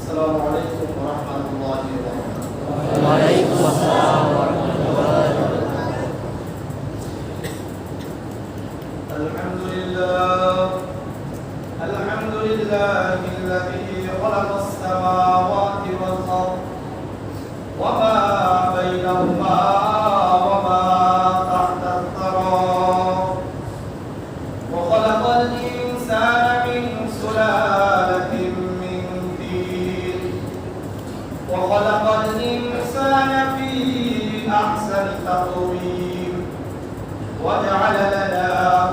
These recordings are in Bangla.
السلام عليكم ورحمة الله وبركاته. وعليكم السلام ورحمة الله وبركاته. الحمد لله الذي خلق السماوات والأرض وما بينهما وما تحت الثرى وخلق الإنسان من سلالة من طين وخلق الإنسان في أحسن تقويم وجعل لنا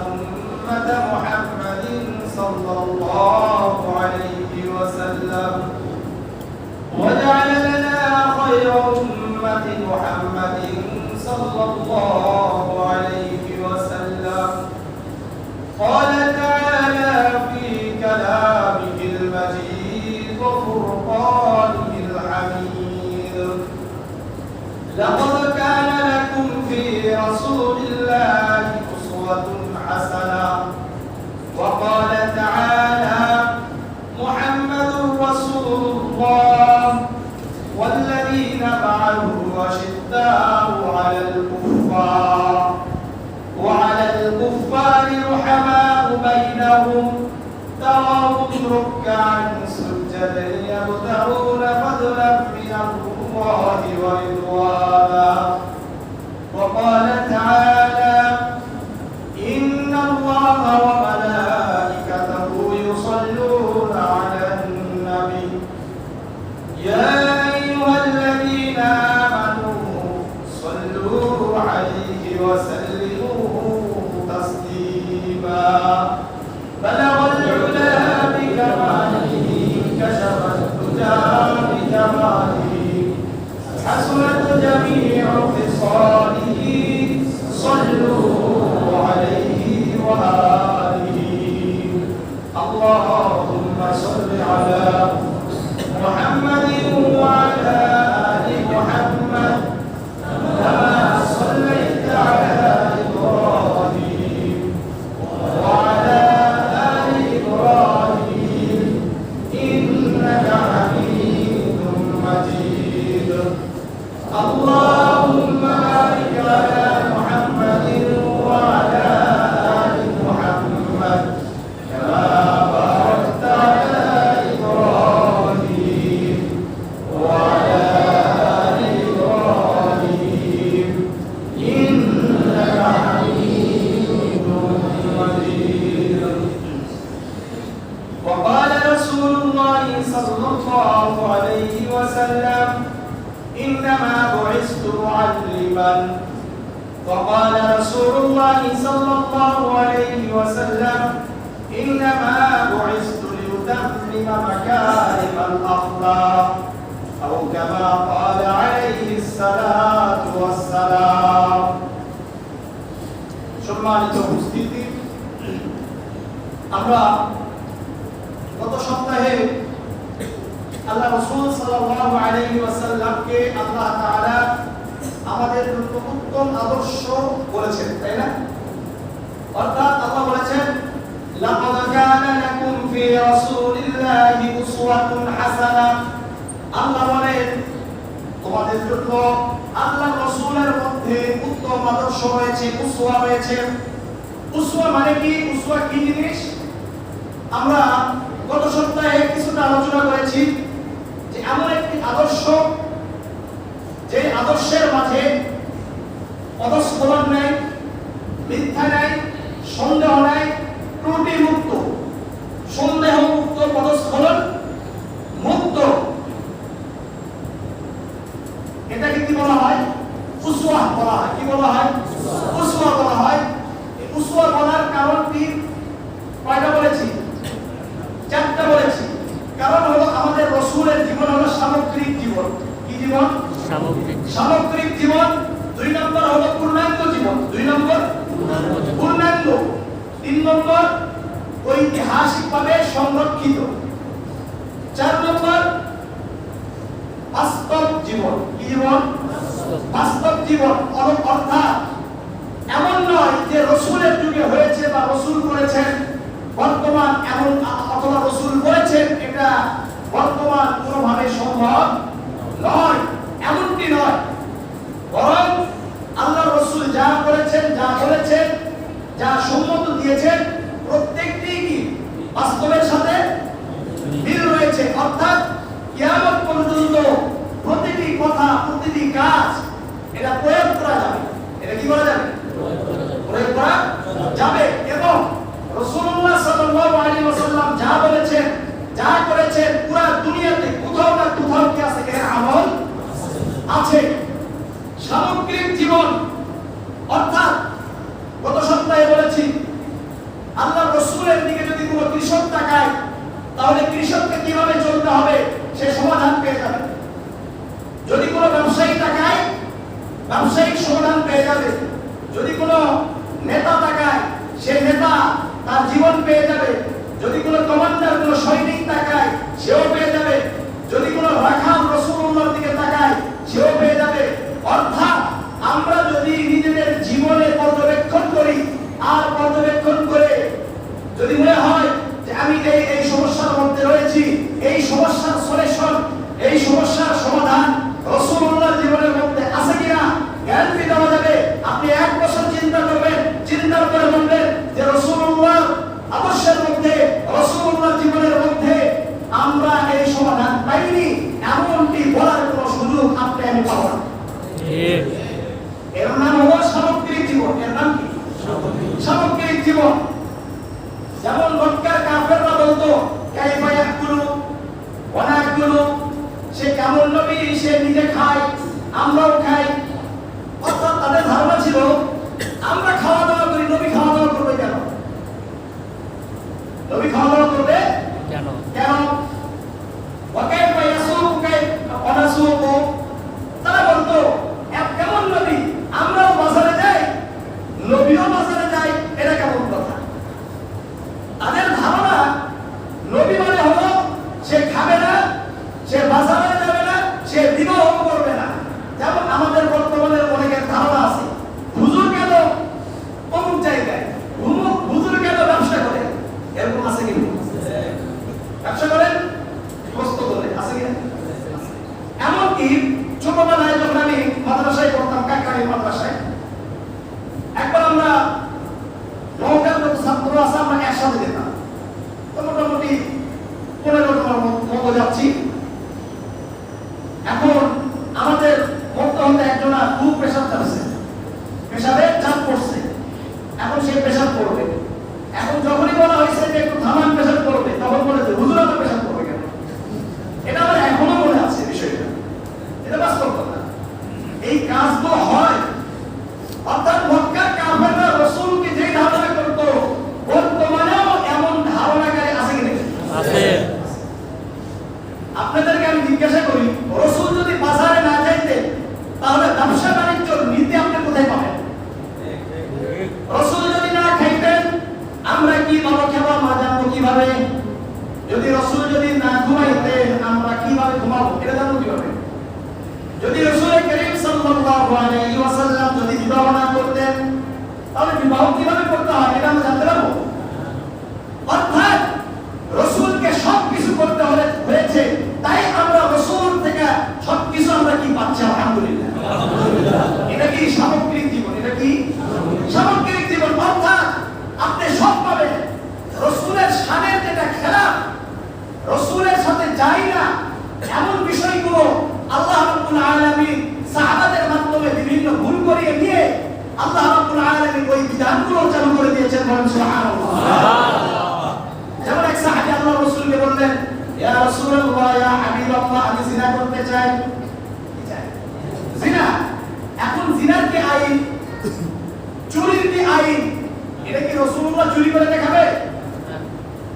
أمة محمد صلى الله عليه وسلم وجعل لنا خير أمة محمد صلى الله عليه وسلم. قال تعالى في كلامه المجيد وفرقانه الحميد: لقد كان لكم في رسول الله أسوة حسنة. وقال تعالى: محمد رسول الله والذين معه أشداء على الكفار رحماء بينهم تراهم ركعا سجدا يبتغون فضلا من الله ورضوانا. وقال تعالى: إن الله وملائكته يصلون على النبي يا أيها الذين آمنوا صلوا عليه وسلموا تسليما. بلغ العلا بكماله كشف الدجى بجماله حسنت جميع خصاله صلوا عليه وآله. اللهم صل على محمد وعلى آل محمد كما صليت على إبراهيم وعلى آل إبراهيم إنك حميد مجيد. اللهم بارك على محمد وعلى آل محمد كما باركت على إبراهيم وعلى آل إبراهيم إنك حميد مجيد. وقال رسول الله صلى الله عليه وسلم: إنما بعثت معلما. وقال رسول الله صلى الله عليه وسلم: إنما بعثت لأتمم مكارم الأخلاق، أو كما قال عليه الصلاة والسلام. সম্মানিত উপস্থিতি, আমরা গত সপ্তাহে আল্লাহ রাসূল সাল্লাল্লাহু আলাইহি ওয়াসাল্লামকে আল্লাহ তাআলা আমাদের জন্য উত্তম আদর্শ বলেছেন, তাই না? অর্থাৎ আল্লাহ বলেছেন, লাকাদ কানা লাকুম ফি রাসূলিল্লাহি উসওয়াতুন হাসানা। আল্লাহ বলেন, তোমাদের জন্য আল্লাহর রাসূলের মধ্যে উত্তম আদর্শ রয়েছে, উসওয়া রয়েছে। উসওয়া মানে কি? উসওয়া কি জিনিস? আমরা গত সপ্তাহে কিছুটা আলোচনা করেছি যে এমন একটি আদর্শ যে আদর্শের মাঝে পদস্খলন নাই, মিথ্যা নাই, সন্দেহ নাই, ত্রুটি মুক্ত, সন্দেহ মুক্ত, পদস্খলন মুক্ত। এটাকে কি বলা হয়? উসওয়া বলা হয়। কি বলা হয়? উসওয়া বলা হয়। এই উসওয়া বলার কারণ কি? কয়টা বলেছি? চারটা বলেছি। কারণ হলো আমাদের রাসূলের জীবন হলো সামগ্রিক জীবন। কি জীবন? সামগ্রিক জীবন। 2 নম্বর হলো পূর্ণাঙ্গ জীবন। 2 নম্বর পূর্ণাঙ্গ। 3 নম্বর ঐতিহাসিকভাবে সংরক্ষিত। 4 নম্বর বাস্তব জীবন। কি জীবন? বাস্তব জীবন। অর্থাৎ এমন নয় যে রাসূলের যুগে হয়েছে বা রাসূল করেছেন, বর্তমান এমন অথবা রাসূল বলেছেন এটা বর্তমান কোন রয়েছে, অর্থাৎ কিয়ামত পর্যন্ত প্রতিটি কথা প্রতিটি কাজ এটা প্রয়োগ করা যাবে। এটা কি করা যাবে? প্রয়োগ করা যাবে। এবং রাসূলুল্লাহ সাল্লাল্লাহু আলাইহি ওয়াসাল্লাম যা বলেছেন যা করেছেন পুরো দুনিয়াতে কোথাও না কোথাও কি আছে, এর আমল আছে। সামগ্রিক জীবন অর্থাৎ গত সপ্তাহে বলেছি আল্লাহ রাসূলের দিকে যদি কোনো কৃষক তাকায় তাহলে কৃষককে কিভাবে চলতে হবে সে সমাধান পেয়ে যাবে। যদি কোনো ব্যবসায়ী তাকায় ব্যবসায়িক সমাধান পেয়ে যাবে। যদি কোনো নেতা তাকায় সে নেতা তার জীবন পেয়ে যাবে। যদি কোনো কমান্ডার কোনো সৈনিক তাকায় সেও পেয়ে যাবে। যদি কোনো রাখাল রাসূলুল্লাহর দিকে তাকায় সেও পেয়ে যাবে। অর্থাৎ আমরা যদি নিজেদের জীবনে পর্যবেক্ষণ করি আর পর্যবেক্ষণ করে যদি মনে হয় যে আমি এই সমস্যার মধ্যে রয়েছি, এই সমস্যার সলিউশন, এই সমস্যার সমাধান রাসূলুল্লাহর জীবনের মধ্যে আছে কিনা গ্যারান্টি দেওয়া যাবে। আপনি এক বছর চিন্তা করবেন, চিন্তা করে বলবেন যে রাসূলুল্লাহ আদর্শের মধ্যে রাসূলুল্লাহর জীবনের মধ্যে আমরা এই সমাধান পাইনি, এমনটি বলার কোনো সুযোগ আপনি আমি পাবো না। এর নাম হলো সামগ্রিক জীবন। এর নাম কি? সামগ্রিক জীবন। যেমন মক্কার কাফেররা বলতো কাইফা ইয়াকুলু ওয়া নাকুলু, সে কেমন নবী, সে নিজে খায় আমরাও খাই। অর্থাৎ তাদের ধারণা ছিল আমরা খাওয়া দাওয়া করি, নবী খাওয়া দাওয়া করবে কেন? নবী খাওয়া দাওয়া করবে কেন? ওয়া কাইফা ইয়াসুকু ওয়া নাসুকু, তারা বলতো কেমন নবী, আমরাও বাজারে যাই নবীও বাজারে যায়, এটা কেমন কথা? তাদের ধারণা নবী মানে হলো সে খাবে না, সে বাজারে যাবে না, সে বিবাহ করবে না। যেমন আমাদের বর্তমানে অনেকের ধারণা আছে হুজুর কেন অমুক জায়গায়, হুজুর কেন ব্যবসা করে, এরকম আছে কি? ব্যবসা করেন, কষ্ট করে আছে কি? এমনকি ছোটবেলায় যখন আমি মাদ্রাসায় পড়তাম, কাকরাইল মাদ্রাসায়, একবার আমরা নৌকার মতো ছাত্র আছে, আমরা একসাথে যেতাম। তো মোটামুটি 15 জনের মতো যাচ্ছি। এখন আমাদের মধ্যে হতে একজনা খুব প্রেশার চাপছে, প্রেশারে চাপ পড়ছে। এখন সে প্রেশার পড়বে। এখন যখনই বলা হয়েছে যে একটু থামান প্রেশার পড়বে, তখন বলেছে হুজুর আমার প্রেশার পড়বে কেন? এটা আমার এখনো মনে আছে বিষয়টা। এটা বাস্তব কথা। এই কাজগুলো হয়। অর্থাৎ মক্কার কাফেররা রাসূলকে যে ধারণা করত, বর্তমানেও এমন ধারণাকারী আছে কি না? আছে। আপনাদেরকে আমি জিজ্ঞাসা করি, রাসূল যদি বাজারে না যাইতেন তাহলে ব্যবসা বাণিজ্যের নীতি আপনি কোথায় পাবেন? রাসূল যদি না খাইতেন আমরা কিভাবে খাবো, মা জানবো কিভাবে? যদি রাসূল যদি না ঘুমাইতেন আমরা কিভাবে ঘুমাবো, এটা জানবো কিভাবে? যদি রাসূল করিম সাল্লাল্লাহু আলাইহি ওয়াসাল্লাম যদি বিবাহ না করতেন তাহলে বিবাহ কিভাবে করতে হয় এটা আমরা জানতে পারবো? অর্থাৎ রাসূলকে সবকিছু করতে হয়েছে, তাই আমরা রাসূল থেকে সবকিছু আমরা কি পাচ্ছি? আলহামদুলিল্লাহ। এটা কি সামগ্রিক জীবন? এটা কি সামগ্রিক জীবন? অর্থাৎ আপনি সব পাবেন। রাসূলের শানের যেটা খেলাফ, রাসূলের সাথে যায় না এমন বিষয়গুলো আল্লাহ রাব্বুল আলামিন সাহাবাদের মাধ্যমে বিভিন্ন ভুল করিয়ে দিয়ে আল্লাহ রাব্বুল আলামিন ওই বিধানগুলো চালু করে দিয়েছেন। বলেন সুবহানাল্লাহ। যেমন এক সাহাবী আল্লাহ রাসূলকে বললেন, ইয়া রাসূলুল্লাহ, ইয়া হাবিবাল্লাহ, আমি জিনা করতে চাই। কি চাই? জিনা। এখন জিনার কি আইন, চুরির কি আইন? এটা কি রাসূলুল্লাহ চুরি করে দেখাবে?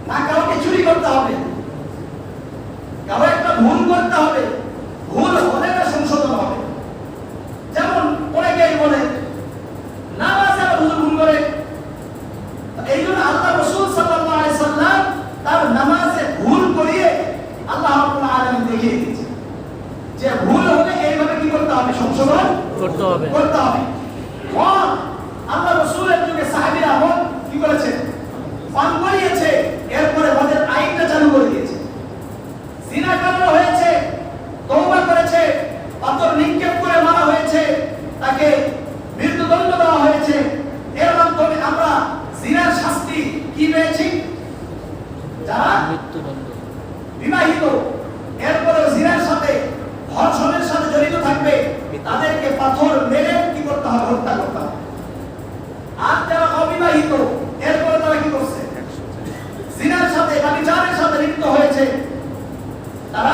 না, কাউকে চুরি করতে হবে, কারো একটা ভুল করতে হবে, ভুল হলে না সংশোধন হবে। যেমন অনেকেই বলে নামাজে হুজুর ভুল করে, এই জন্য আল্লাহ রাসূল সাল্লাল্লাহু আলাইহি সাল্লাম তার নামাজে ভুল করিয়ে আল্লাহ রাব্বুল আলামিন দেখিয়ে দিয়েছেন যে ভুল হলে এইভাবে কি করতে হবে, সংশোধন করতে হবে। আল্লাহ রাসূলের যুগে সাহাবীরা মত কি করেছে, পান করিয়েছে, এরপরে ওদের আইনটা চালু করে দিয়েছে। জিনা করা হয়েছে, তওবা করেছে, পাথর নিক্ষেপ করে মারা হয়েছে, তাকে মৃত্যুদণ্ড দেওয়া হয়েছে। এর মাধ্যমে আমরা জিনার শাস্তি কি পেয়েছি? যারা মৃত্যুদণ্ড, বিবাহিত তাদেরকে পাথর মেরে কি করতে হবে? হত্যা করতে হবে। আর যারা অবিবাহিত, এরপরে তারা কি করছে? জিনার সাথে ব্যভিচারের সাথে লিপ্ত হয়েছে, তারা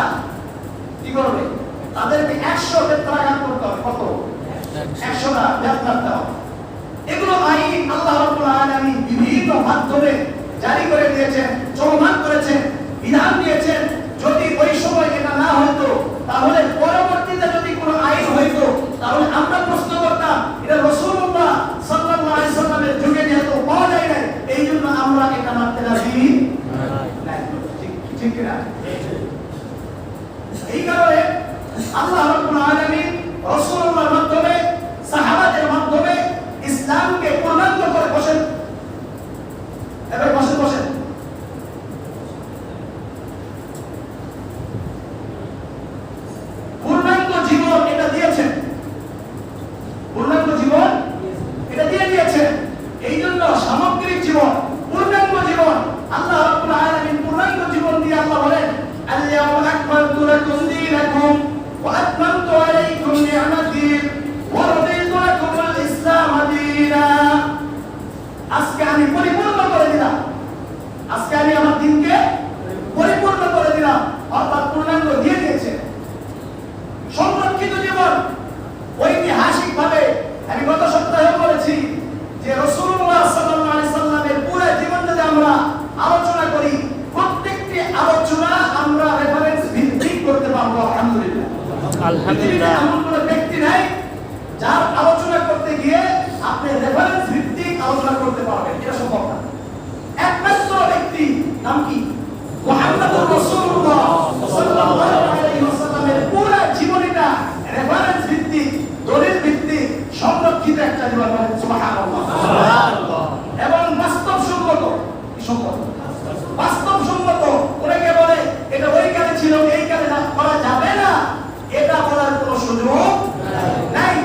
কি করবে? তাদেরকে 100 বেত্রাঘাত করতে হবে। কত? 100টা বেত্রাঘাত দেওয়া হবে। এগুলো আইন আল্লাহ রাব্বুল আলামিন বিভিন্ন মাধ্যমে জারি করে দিয়েছেন, চলমান করেছেন, বিধান দিয়েছেন। যদি ওই সময় এটা না হতো, তাহলে পরবর্তীতে যদি কোনো আইন হইতো, তাহলে আমরা প্রশ্ন করতাম এটা রাসূলুল্লাহ সাল্লাল্লাহু আলাইহি সাল্লামের যুগে যেহেতু পাওয়া যায় না, এই জন্য আমরা এটা মানতে রাজি নাই। ঠিক কিনা? এই কারণে আল্লাহ রাব্বুল আলামিন রাসূলুল্লাহর মাধ্যমে, সাহাবাদের মাধ্যমে ইসলামকে পূর্ণাঙ্গ করে বসেন। এবার বসেন বসেন। পূর্ণাঙ্গ জীবন এটা দিয়েছেন, পূর্ণাঙ্গ জীবন এটা দিয়ে দিয়েছেন। এই জন্য সামগ্রিক জীবন, পূর্ণাঙ্গ জীবন আল্লাহ রাব্বুল আলামিন পূর্ণাঙ্গ জীবন দিয়ে আল্লাহ বলেন, আল-ইয়াওমা আকমালতু লাকুম দীনাকুম ওয়া আতমামতু আলাইকুম নি'মাতি ওয়া রাদিতু লাকুম আল-ইসলাম দীনা। আজকে আমি পরিপূর্ণ করে দিলাম, আজকে আমি আমার দিনকে পরিপূর্ণ করে দিলাম, অর্থাৎ পূর্ণাঙ্গ দিয়ে দিয়েছে। সংরক্ষিত জীবন ঐতিহাসিকভাবে আমি গত সপ্তাহে বলেছি যে রাসূলুল্লাহ সাল্লাল্লাহু আলাইহি সাল্লামের পুরো জীবন যদি আমরা আলোচনা করি, প্রত্যেকটি আলোচনা আমরা রেফারেন্স ভিত্তিক করতে পারবো। আলহামদুলিল্লাহ, আলহামদুলিল্লাহ। এমন কোনো ব্যক্তি নাই যার আলোচনা করতে গিয়ে আপনি রেফারেন্স ভিত্তিক আলোচনা করতে পারবেন, এটা সম্ভব না। একমাত্র ব্যক্তি নাম কি? মুহাম্মদুর রাসূলুল্লাহ সাল্লাল্লাহু আলাইহি ওয়াসাল্লামের পুরো জীবনীটা রেফারেন্স ভিত্তিক, দলিল ভিত্তিক, সংরক্ষিত একটা জীবন। সুবহানাল্লাহ, সুবহানাল্লাহ। এবং বাস্তবসম্মত, কি সম্মত? বাস্তবসম্মত। অনেকে বলে এটা ওই কালে ছিল, এই কালে না, করা যাবে না, এটা বলার কোনো সুযোগ নাই।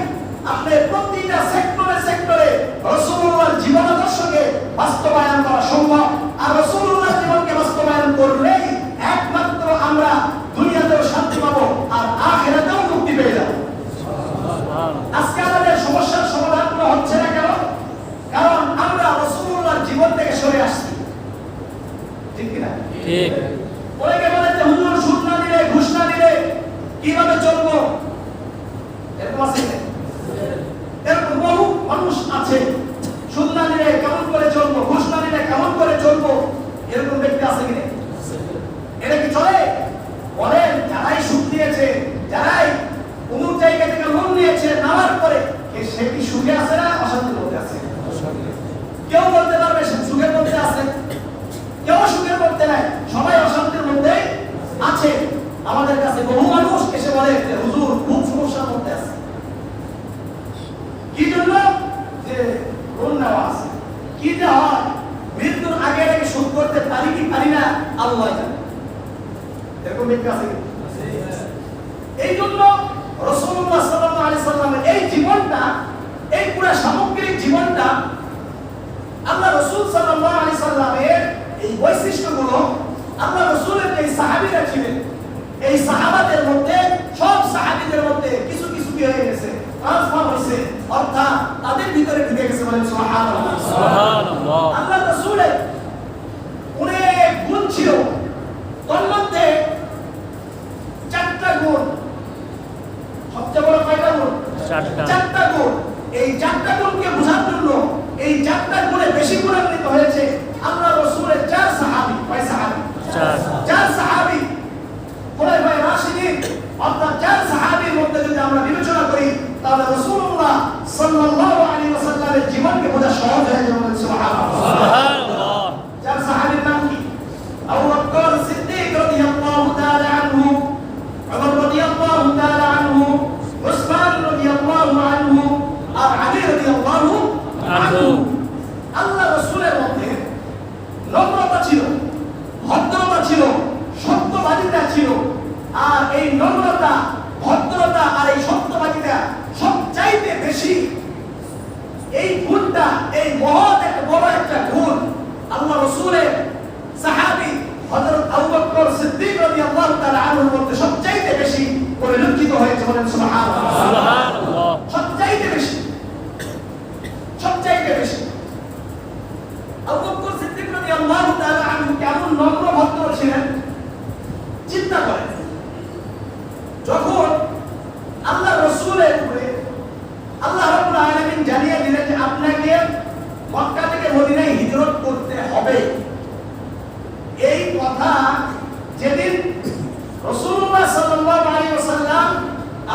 আপনি প্রতিটা সেক্টরে সেক্টরে রাসূলুল্লাহর জীবন আদর্শকে বাস্তবায়ন করা সম্ভব। আর রাসূলুল্লাহর জীবনকে বাস্তবায়ন করলেই একমাত্র আমরা দুনিয়াতেও শান্তি পাবো আর আখিরাতেও মুক্তি পেয়ে যাবো। আজকে আমাদের সমস্যার সমাধানগুলো হচ্ছে না কেন? কারণ আমরা রাসূলুল্লাহর জীবন থেকে সরে আসছি। ঠিক কিনা? ঠিক। অনেকে বলে যে হুজুর সুদ না দিলে, ঘুষ না দিলে কিভাবে চলবো? এরকম আছে, এরকম বহু মানুষ আছে। সুদ না দিলে কেমন করে চলবো, ঘুষ না দিলে কেমন করে চলবো, এরকম ব্যক্তি আছে কিনা? এটা কি চলে? বলেন, যারাই সুদ দিয়েছে, যারাই অমুক জায়গা থেকে লোন নিয়েছে, নেওয়ার পরে সে কি সুখে আছে না অশান্তির মধ্যে আছে? কেউ বলতে পারবে সে সুখের মধ্যে আছে, কেউ সুখের মধ্যে নাই, সবাই অশান্তির মধ্যে আছে। আমাদের কাছে বহু মানুষ এসে বলে যে হুজুর খুব সমস্যার মধ্যে আছে। কি জন্য? যে লোন নেওয়া আছে। কি যে হয়, মৃত্যুর আগে আগে শোধ করতে পারি কি পারি না আল্লাহ জানে। এরকম ব্যক্তি আছে। এই জন্য রাসূলুল্লাহ সাল্লাল্লাহু আলাইহি সাল্লামের এই জীবনটা, এই পুরো সামগ্রিক জীবনটা, আল্লাহ রাসূল সাল্লাল্লাহু আলাইহি সাল্লামের এই বৈশিষ্ট্যগুলো, আল্লাহ রাসূলের যে সাহাবীরা ছিলেন, এই সাহাবাদের মধ্যে, সব সাহাবীদের মধ্যে কিছু কিছু কি হয়ে গেছে, ট্রান্সফার হয়েছে, অর্থাৎ তাদের ভিতরে ঢুকে গেছে। বলেন সুবহানাল্লাহ, সুবহানাল্লাহ। আল্লাহ রাসূলের অনেক গুণ ছিল, তার মধ্যে 4টা গুণ। সবচেয়ে বড় কয়টা গুণ? 4টা গুণ। এই 4টা গুণকে বোঝার জন্য এই 4টা গুণে বেশি গুণান্বিত হয়েছে আল্লাহ রাসূলের 4 সাহাবী। কয় সাহাবী? 4 সাহাবী। খোলাফায়ে রাশিদিন, অর্থাৎ 4 সাহাবীর মধ্যে যদি আমরা বিবেচনা করি, তাহলে রাসূলুল্লাহ সাল্লাল্লাহু আলাইহি ওয়াসাল্লামের জীবনকে বোঝা সহজ হয়ে যাবে। সুবহানাল্লাহ, সুবহানাল্লাহ। 4 সাহাবীর নাম কি? আবু বকর সিদ্দিক রাদিয়াল্লাহু তাআলা আনহু, উমর রাদিয়াল্লাহু তাআলা আনহু, উসমান রাদিয়াল্লাহু আনহু, আর আলী রাদিয়াল্লাহু আনহু। আল্লাহ রাসূলের মধ্যে নম্রতা ছিল, ভদ্রতা ছিল, সত্যবাদিতা ছিল। আর এই নম্রতা, ভদ্রতা আর এই সত্যবাদিতা সবচাইতে বেশি, এই গুণটা, এই মহৎ একটা বড় একটা গুণ আল্লাহ রাসূলের সাহাবী হযরত আবু বকর সিদ্দিক রাদিয়াল্লাহু তাআলা আনহুর মধ্যে সবচাইতে বেশি পরিলক্ষিত হয়েছে। বলেন সুবহানাল্লাহ, সুবহানাল্লাহ।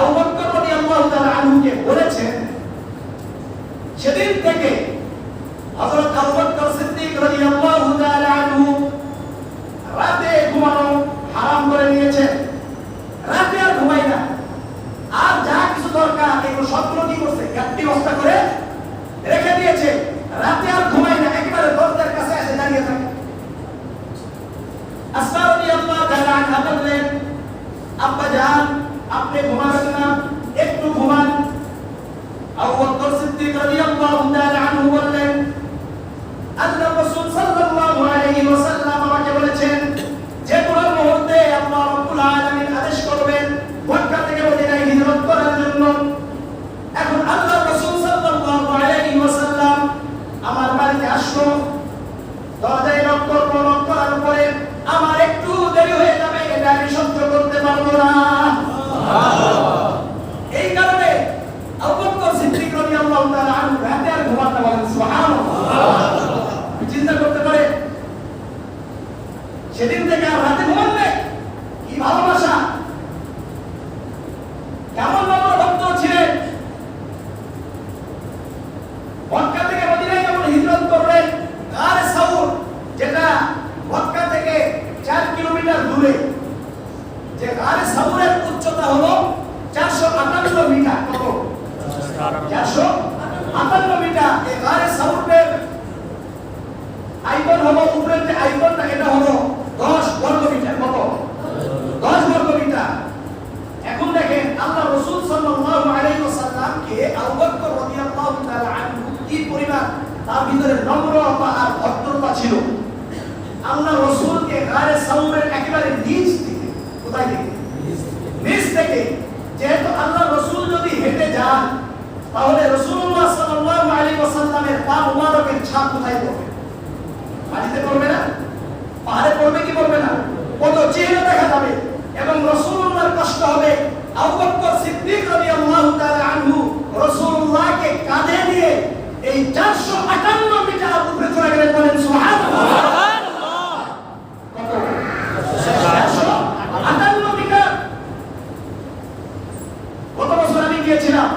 আবু বকর রাদিয়াল্লাহু তাআলা আনহুকে বলেছেন, সেদিন থেকে হযরত আবু বকর সিদ্দিক রাদিয়াল্লাহু তাআলা আনহু রাতে ঘুমানো হারাম করে নিয়েছেন। রাতে আর ঘুমায় না, আর যা কিছু দরকার এগুলো সবগুলো কি করছে, গাঁটটি বস্তা করে রেখে দিয়েছে। রাতে আর ঘুমায় না, একেবারে দরজার কাছে এসে দাঁড়িয়ে থাকে। আসমা রাদিয়াল্লাহু তাআলা আনহা বললেন, আব্বা জান আপনি ঘুমাবেন না, একটু ঘুমান। আবু বকর সিদ্দিক রাদিয়াল্লাহু তাআলা আনহু বললেন, আল্লাহ রাসূল সাল্লাল্লাহু আলাইহি ওয়াসাল্লাম আমাকে বলেছেন যে কোনো মুহূর্তে আল্লাহ রাব্বুল আলামিন আদেশ করবেন মক্কা থেকে মদিনায় হিজরত করার জন্য। এখন আল্লাহ রাসূল সাল্লাল্লাহু আলাইহি ওয়াসাল্লাম আমার বাড়িতে আসলো, দরজায় নক করার পরে আমার একটু দেরি হয়ে যাবে, এটা আমি সহ্য করতে পারবো না। এই কারণে আবু বকর সিদ্দিক রাদিয়াল্লাহু তাআলা আনহু রাতে আর ঘুমাতে বলেন। সুবহানাল্লাহ, চিন্তা করতে পারে সেদিন থেকে আর রাতে ঘুমাবে, কি ভালোবাসা, কেমন নম্র ভক্ত ছিলেন। মক্কা থেকে মদিনায় যখন হিজরত করলেন, গারে সাউর যেটা মক্কা থেকে 4 কিলোমিটার দূরে, যে গারে সাউরের উচ্চতা হলো 458 মিটার। কত? 458 মিটার। এই গারে সাউরের আয়তন হলো, উপরের যে আয়তনটা এটা হলো 10 বর্গ মিটার। কত? 10 বর্গ মিটার। এখন দেখেন আল্লাহ রাসূল সাল্লাল্লাহু আলাইহি ওয়াসাল্লামকে আবু বকর রাদিয়াল্লাহু তাআলা আনহু কি পরিমাণ তার ভিতরে নম্রতা আর ভদ্রতা ছিল। আল্লাহ রাসূলকে গারে সাউরের একেবারে নিচ থেকে, কোথায় থেকে? নিচ থেকে। যেহেতু আল্লাহ রাসূল যদি হেঁটে যান তাহলে রাসূলুল্লাহ সাল্লাল্লাহু আলাইহি ওয়াসাল্লামের পা মুবারকের ছাপ কোথায় পড়বে? মাটিতে পড়বে না, পাহাড়ে পড়বে কি পড়বে না? কত চেহারা দেখা যাবে এবং রাসূলুল্লাহর কষ্ট হবে। আবু বকর সিদ্দিক রাদিয়াল্লাহু তাআলা আনহু রাসূলুল্লাহকে কাঁধে নিয়ে এই 458 মিটার উপরে চলে গেলেন। বলেন সুবহানাল্লাহ। কত? 458 মিটার। কত বছর আমি গিয়েছিলাম,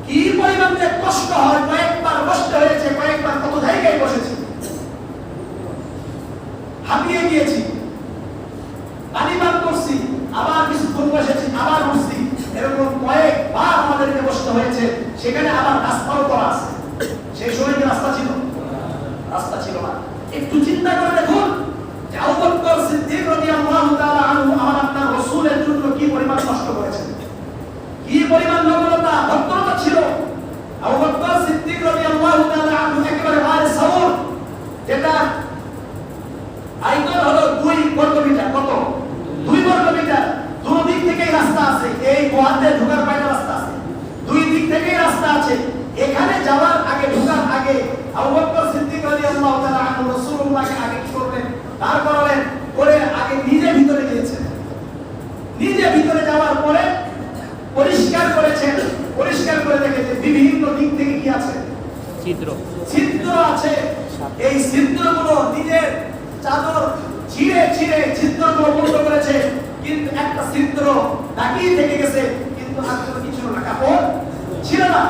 কি পরিমাণ যে কষ্ট হয়, কয়েকবার কষ্ট হয়েছে, কয়েকবার কত জায়গায় বসেছি, হাঁপিয়ে গিয়েছি, পানি পান করছি, আবার কিছুক্ষণ বসেছি, আবার উঠছি, এরকম কয়েকবার আমাদেরকে বসতে হয়েছে। সেখানে আবার রাস্তাও করা আছে। সেই সময় কি রাস্তা ছিল? রাস্তা ছিল না। একটু চিন্তা করে দেখুন যে আবু বকর সিদ্দিক রাদিয়াল্লাহু তাআলা আনহু আমার আপনার রাসূলের জন্য কি পরিমাণ কষ্ট করেছেন, কি পরিমাণ নম্রতা ভদ্রতা ছিল। আবু বকর সিদ্দিক রাদিয়াল্লাহু তাআলা আনহু একেবারে গারে সাউর, যেটা আয়তন হলো 2 বর্গ মিটার। কত? 2 বর্গ মিটার। দুই দিক থেকেই রাস্তা আছে। এই গোয়াতে ঢোকার বাইরে রাস্তা আছে, দুই দিক থেকেই রাস্তা আছে। এখানে যাওয়ার আগে, ঢোকার আগে আবু বকর সিদ্দিক রাদিয়াল্লাহু তাআলা আনহু রাসূলুল্লাহকে আগে কি করলেন? দাঁড় করালেন, করে আগে নিজে ভিতরে গিয়েছেন। নিজে ভিতরে যাওয়ার পরে পরিষ্কার করেছেন, পরিষ্কার করে দেখেছেন বিভিন্ন দিক থেকে কি আছে, ছিদ্র আছে। এই ছিদ্রগুলো নিজের চাদর ছিঁড়ে ছিঁড়ে ছিদ্রগুলো বন্ধ করেছে, কিন্তু একটা ছিদ্র তাকিয়ে থেকে গেছে, কিন্তু আর কোনো কিছু না, কাপড় ছিল না।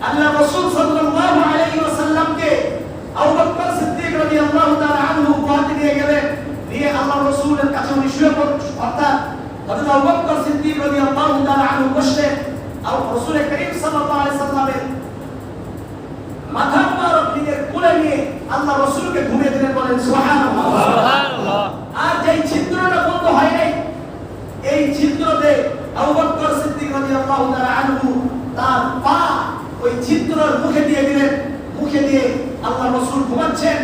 আল্লাহ রাসূল সাল্লাল্লাহু আলাইহি ওয়াসাল্লামকে আবু বকর সিদ্দিক রাদিয়াল্লাহু তাআলা আনহু বাড়িতে নিয়ে গেলেন। নিয়ে আল্লাহ রাসূলের কাছে উনি শুয়ে পড়লেন, অর্থাৎ হযরত আবু বকর সিদ্দিক রাদিয়াল্লাহু তাআলা আনহু বসলেন। আর রাসূল করিম সাল্লাল্লাহু আলাইহি ওয়াসাল্লামের মাথা মুবারক নিজের কোলে নিয়ে আল্লাহ রাসূলকে ঘুমিয়ে দিলেন। বলেন সুবহানাল্লাহ। সুবহানাল্লাহ। আর যেই ছিদ্রটা বন্ধ হয় নাই, এই ছিদ্রতে আবু বকর সিদ্দিক রাদিয়াল্লাহু তাআলা আনহু তার পা ওই ছিদ্রের মুখে দিয়ে দিলেন। মুখে দিয়ে আল্লাহ রাসূল ঘুমাচ্ছেন,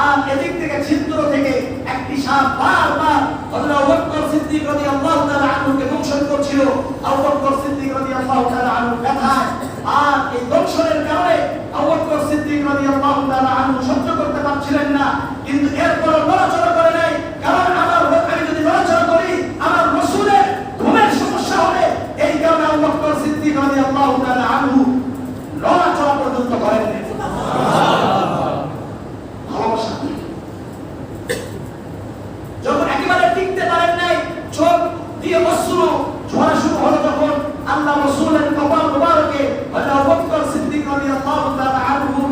আর এদিক থেকে ছিদ্র থেকে একটি সাপ বারবার হযরত আবু বকর সিদ্দিক রাদিয়াল্লাহু তাআলা আনহুকে দংশন করছিল। আবু বকর সিদ্দিক রাদিয়াল্লাহু তাআলা আনহু ব্যথায়, আর এই দংশনের কারণে আবু বকর সিদ্দিক রাদিয়াল্লাহু তাআলা আনহু সহ্য করতে পারছিলেন না, কিন্তু এরপর নড়াচড়া করে নাই। কারণ আমি যদি নড়াচড়া করি আমার রাসূলের ঘুমের সমস্যা হবে। এই কারণে আবু বকর সিদ্দিক রাদিয়াল্লাহু তাআলা আনহু নড়াচড়া পর্যন্ত করেন না। যখন একেবারে টিকতে পারেন নাই, চোখ দিয়ে অশ্রু ঝরা শুরু হলো, তখন আল্লাহ রাসূলের কপাল মুবারকে হযরত আবু বকর সিদ্দিক রাদিয়াল্লাহু তাআলা আনহু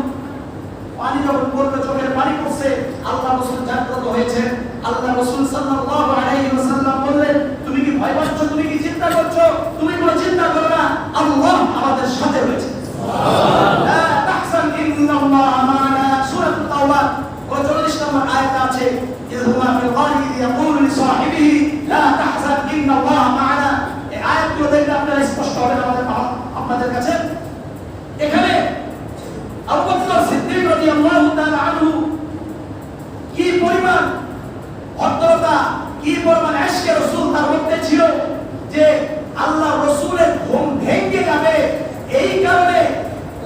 পানি যখন পড়লো, চোখের পানি পড়ছে, আল্লাহ রাসূল জাগ্রত হয়েছেন। আল্লাহ রাসূল সাল্লাল্লাহু আলাইহি ওয়াসাল্লাম বললেন, তুমি কি ভয় পাচ্ছ, তুমি কি চিন্তা করছো? তুমি কোনো চিন্তা করো না, আল্লাহ আমাদের সাথে রয়েছে। সুবহানাল্লাহ। লা তাহজান ইন্নাল্লাহা মা'ানা, সূরা তাওবা ৪৫ নম্বর আয়াতে আছে, ইযহুমা ফিল গারি ইয়াকুলু লিসাহিবিহি লা তাহজান ইন্নাল্লাহা মা'ানা। এই আয়াতগুলো দেখলে আপনারা স্পষ্ট হবে আপনাদের কাছে। এখানে আবু বকর সিদ্দিক রাদিয়াল্লাহু তাআলা আনহু কি পরিমাণ ভদ্রতা, কি পরিমাণ ইশকে রাসূল তার মধ্যে ছিল যে আল্লাহ রাসূলের ঘুম ভেঙে যাবে, এই কারণে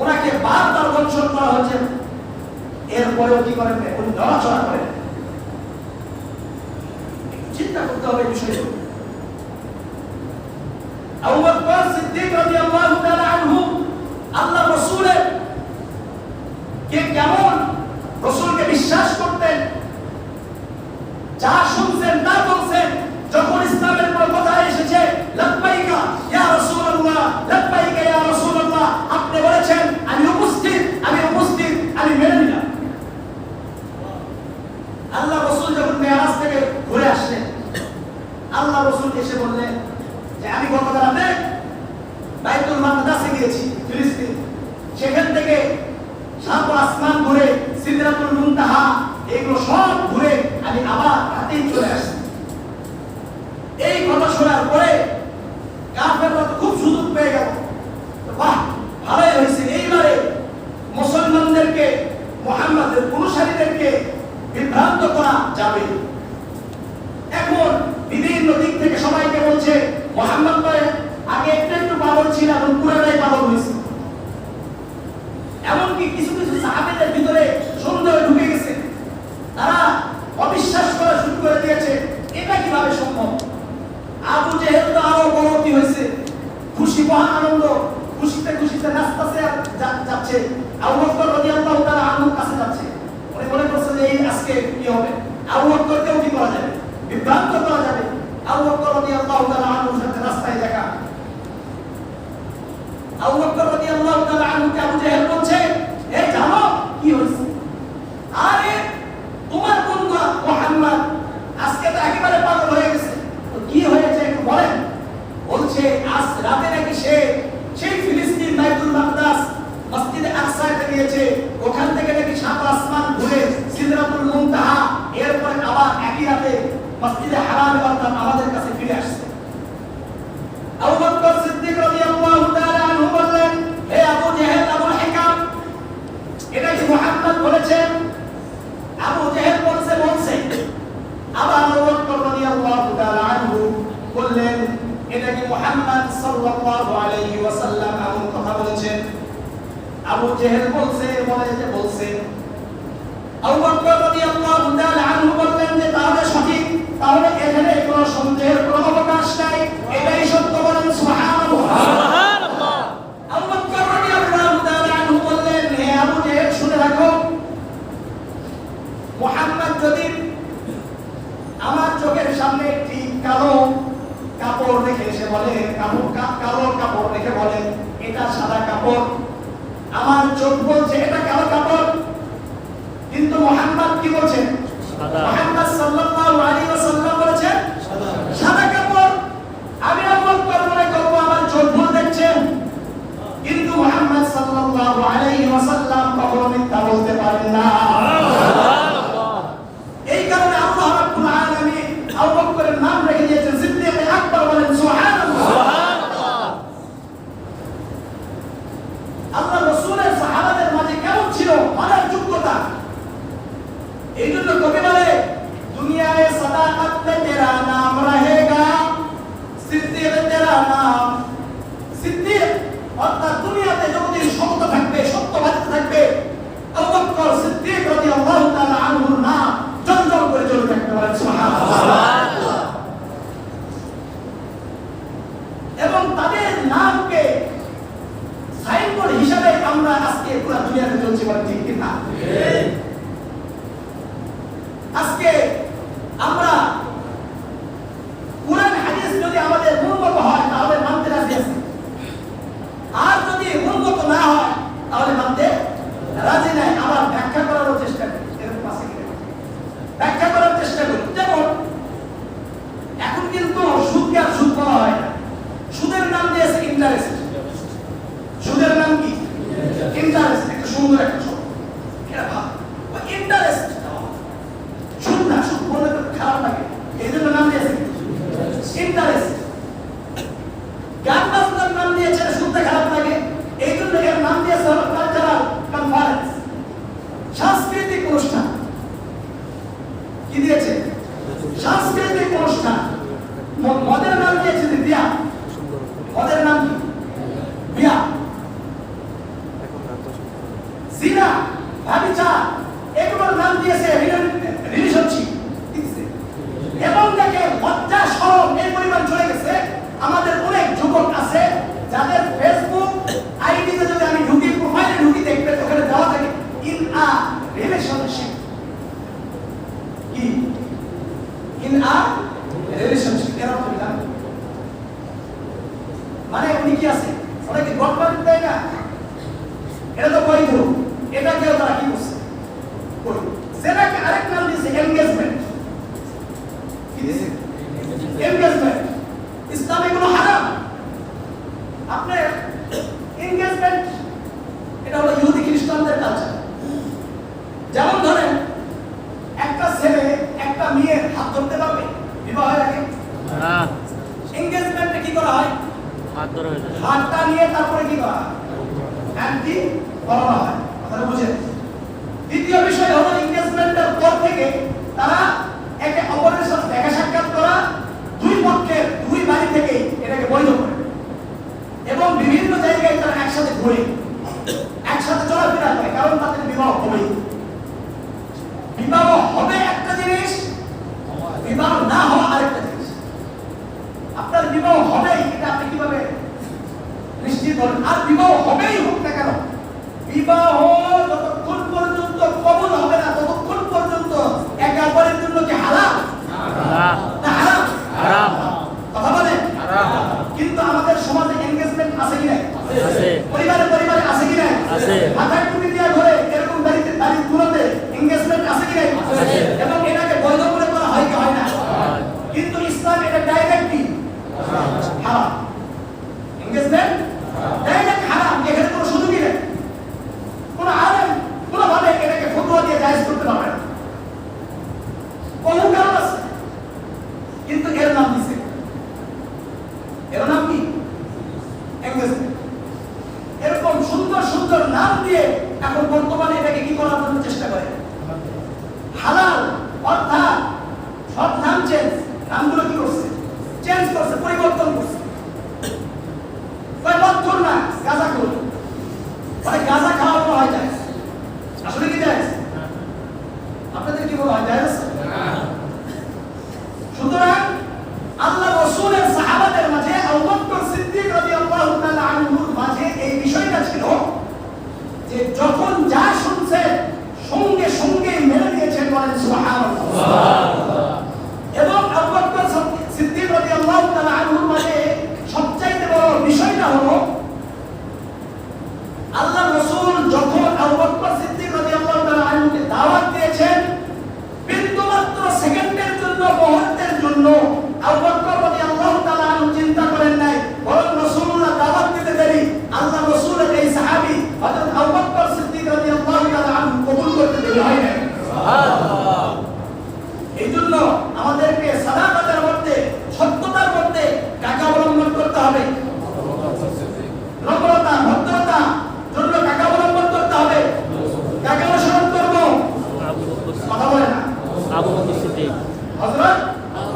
ওনাকে বারবার বঞ্চন করা হচ্ছে, এরপরেও কি করেন, উনি নড়াচড়া করেন। চিন্তা করতে হবে বিষয়টা। আবু বকর সিদ্দিক রাদিয়াল্লাহু তাআলা আনহু আল্লাহ রাসূলের কে কেমন রাসূলকে বিশ্বাস করতেন, যা শুনছেন তা বলছেন। যখন ইসলামের কোনো কথা এসেছে, লাব্বাইকা ইয়া রাসূলুল্লাহ, লাব্বাইকা ইয়া রাসূলুল্লাহ, আপনি বলেছেন আমি উপস্থিত, আমি মেনে নিলাম। আল্লাহ রাসূল যখন মেরাজ থেকে ঘুরে আসলেন, আল্লাহ রাসূল এসে বললেন যে আমি গতকাল রাতে বাইতুল মাকদাসে গিয়েছি, ফিলিস্তিন, সেখান থেকে সাত আসমান ঘুরে সিদরাতুল মুনতাহা এগুলো সব ঘুরে আমি আবার রাতেই চলে আসছি। এই কথা শোনার পরে কাফেররা খুব সুযোগ পেয়ে গেল, বাহ ভালোই হয়েছে, এইবারে মুসলমানদেরকে, মুহাম্মাদের অনুসারীদেরকে বিভ্রান্ত করা যাবে। এখন বিভিন্ন দিক থেকে সবাইকে বলছে মুহাম্মদ ভাই আগে একটু পাগল ছিল, এখন পুরোটাই পাগল হয়েছে। এমনকি কিছু কিছু সাহাবীদের ভিতরে সন্দেহ ঢুকে গেছে, তারা অবিশ্বাস করা শুরু করে দিয়েছে, এটা কিভাবে সম্ভব? আবু জেহেল তো আরো বড়তি হয়েছে, খুশি মহা আনন্দ, খুশিতে খুশিতে নাচতেছে যাচ্ছে, আবু বকর রাদিয়াল্লাহু তাআলা আনহুর কাছে যাচ্ছে, উনি মনে করছে যে এই আজকে কি হবে, আবু বকরকেও কি করা যাবে, বিভ্রান্ত করা যাবে। আবু বকর রাদিয়াল্লাহু তাআলা আনহুর সাথে রাস্তায় দেখা, আবু বকর রাদিয়াল্লাহু তাআলা আনহুকে আবু জেহেল বলছে, এই জানো কি হয়েছে? আরে তোমার বন্ধু মুহাম্মদ আজকে তো একেবারে পাগল হয়ে গেছে, তো কি হয়েছে একটু বলেন। বলছে আজ রাতে নাকি সেই ফিলিস্তিন বাইতুল মাকদাস মসজিদে আকসাতে গিয়েছে, ওখান থেকে নাকি সাত আসমান ঘুরে সিদরাতুল মুনতাহা, এরপর আবার একই রাতে মসজিদে হারামে অর্থাৎ আমাদের কাছে ফিরে আসছে। আবু বকর সিদ্দিক রাদিয়াল্লাহু তাআলা আনহু বললেন, হে আবু জেহেল, আবুল হিকাম, এটা কি মুহাম্মদ বলেছেন? আবু জেহেল বলছে। আবার আবু বকর রাদিয়াল্লাহু তাআলা আনহু বললেন, এটা কি মুহাম্মদ সাল্লাল্লাহু আলাইহি ওয়াসাল্লাম এমন কথা বলেছেন? আবু জেহেল বলছে। আবু বকর রাদিয়াল্লাহু তাআলা আনহু বললেন যে তাহলে সঠিক, তাহলে এখানে কোনো সন্দেহের কোনো অবকাশ নাই, এটাই সত্য, বলেন সুবহানাল্লাহ। সুবহানাল্লাহ। আবু বকর রাদিয়াল্লাহু তাআলা আনহু বললেন, হে আবু জেহেল, শুনে রাখো, মুহাম্মদ যদি আমার চোখের সামনে একটি কালো কাপড় রেখে এসে বলে, কালো কাপড় রেখে বলে এটা সাদা কাপড়, আমার চোখ বলছে এটা কালো কাপড়, কিন্তু মুহাম্মদ কি বলছেন? মুহাম্মদ সাল্লাল্লাহু আলাইহি ওয়াসাল্লাম বলেছেন সাদা কাপড়। আমি আবু বকর মনে করব আমার চোখ ভুল দেখছেন, কিন্তু মুহাম্মদ সাল্লাল্লাহু আলাইহি ওয়াসাল্লাম কখনো মিথ্যা বলতে পারেন না। এই কারণে আল্লাহ রাব্বুল আলামিন আবু বকরের নাম রেখে দিয়েছেন সিদ্দিক আকবর, বলেন সুবহানাল্লাহ। সুবহানাল্লাহ। আল্লাহ রাসূলের সাহাবাদের মাঝে কেমন ছিল মানার যোগ্যতা, এই জন্য কবি বলে, দুনিয়া में सदाकत में तेरा नाम रहेगा, सिद्दीक तेरा नाम, सिद्दीक অর্থাৎ দুনিয়াতে যতদিন সত্য থাকবে, সত্যবাদী থাকবে, আবু বকর সিদ্দীক রাদিয়াল্লাহু তাআলা আনহুর নাম জলজল করে জ্বলে থাকতে, বলেন সুবহানাল্লাহ। এবং তাদের নামকে সাইনবোর্ড হিসাবে আমরা আজকে পুরো দুনিয়াতে চলছি, বলেন ঠিক কি না? আজকে আমরা কোরআন হাদিস যদি আমাদের মূলমত হয় তাহলে মানতে রাজি আছি, রিয়া, ওদের নাম কি? রিয়া। জিনা, ব্যভিচার, এগুলোর নাম দিয়েছে রিলেশনশিপ। এবং দেখে লজ্জা শরম এই পরিমাণ চলে গেছে। আমাদের অনেক যুবক আছে যাদের ফেসবুক আইডিতে যদি আমি ঢুকি, প্রোফাইলে ঢুকি, দেখবে ওখানে দেওয়া থাকে ইন আ রিলেশনশিপ। কি ইন আ রিলেশনশিপ এর অর্থ কি? মানে উনি কি আছে, অনেকে গঠন দেয় না, এটা তো বৈধ। এটা কেউ তারা কি করছে? সেটাকে আরেক নাম দিয়েছে এনগেজমেন্ট। কি দিয়েছে? এনগেজমেন্ট। ইসলামে কোনো হারাম। আপনার এনগেজমেন্ট এটা হলো ইহুদি খ্রিস্টানদের কালচার। যেমন ধরেন একটা ছেলে একটা মেয়ের হাত ধরতে পারবে বিবাহের আগে? না। এনগেজমেন্টে কি করা হয়? হাত ধরে হয়ে যায়। হাতটা নিয়ে তারপরে কি করা হয়? হ্যান্ডটি পরানো হয়। কথাটা বুঝেন? দ্বিতীয় বিষয় হলো এনগেজমেন্টের পর থেকে তারা একে অপরের সাথে দেখা সাক্ষাৎ করা, দুই পক্ষের দুই বাড়ি থেকে এটাকে বৈধ করে এবং বিভিন্ন জায়গায় তারা একসাথে ঘুরে একসাথে চলাফেরা করে, কারণ তাদের বিবাহ হবে। বিবাহ হবে একটা জিনিস, বিবাহ না হওয়া আরেকটা জিনিস। আপনার বিবাহ হবেই, এটা আপনি কিভাবে নিশ্চিত হলেন? আর বিবাহ হবেই হোক না কেন, বিবাহ যতক্ষণ পর্যন্ত কবুল হবে না ততক্ষণ পর্যন্ত একে অপরের জন্য কি হালাল? না হারাম? হারাম। কথা বলেন হারাম। কিন্তু আমাদের সমাজে এনগেজমেন্ট আছে কি নাই? আছে। পরিবারে পরিবারে আছে কি নাই? আছে। মাথায় টুপি দিয়ে ঘরে এরকম বাড়িতে বাড়িগুলোতে এনগেজমেন্ট আছে কি নাই? আছে। এবং এটাকে বৈধ করে করা হয় কি হয় না? কিন্তু ইসলাম এটা ডাইরেক্ট কি হারাম। এনগেজমেন্ট ডাইরেক্ট হারাম, এখানে কোনো সুযোগই নেই। কোন আলেম কোনোভাবে এটাকে ফতোয়া দিয়ে জায়েজ করতে পারবে না। বহু কারণ আছে, কিন্তু এর নাম দিছে, এর নাম কি? এনগেজমেন্ট। এরকম সুন্দর সুন্দর নাম দিয়ে এখন বর্তমানে এটাকে কি করার জন্য চেষ্টা করে? হালাল, অর্থাৎ সব নাম চেঞ্জ। নামগুলো কি করছে? চেঞ্জ করছে, পরিবর্তন করছে। মধ্যর না গাঁজা খোর, মানে গাঁজা খাওয়া মনে হয় যায়, আসলে কি যায়? আপনাদের কি মনে হয় যায়? সুতরাং আল্লাহ রাসূলের সাহাবাদের মাঝে আবু বকর সিদ্দিক রাদিয়াল্লাহু তাআলা আনহুর মাঝে এই বিষয়টা ছিল যে যখন যা শুনছে সঙ্গে সঙ্গে মেনে নিয়েছেন, বলেন সুবহানাল্লাহ। এবং আবু বকর সিদ্দিক রাদিয়াল্লাহু তাআলা আনহুর মাঝে সবচাইতে বড় বিষয়টা হলো আল্লাহ রাসূল যখন আবু বকর সিদ্দিক রাদিয়াল্লাহু তাআলা আনহুকে দাওয়াত দিয়েছেন, বিন্দুমাত্র সেকেন্ডের জন্য, মুহূর্তের জন্য আবু বকর রাদিয়াল্লাহু তাআলা আনহু চিন্তা করেন নাই, বরং রাসূলুল্লাহ দাওয়াত দিতে দেরি আল্লাহ রাসূলের এই সাহাবী হযরত আবু বকর সিদ্দিক রাদিয়াল্লাহু তাআলা আনহু কবুল করতে দেরি হয় না। সুবহানাল্লাহ। এইজন্য আমাদেরকে সাদাকাতের মধ্যে, সত্যতার মধ্যে কাকে অবলম্বন করতে হবে? নম্রতা, ভদ্রতা জন্য কাকে অবলম্বন করতে হবে? কাকে অনুসরণ করব? কথা বলে না। আবু বকর সিদ্দিক। হযরত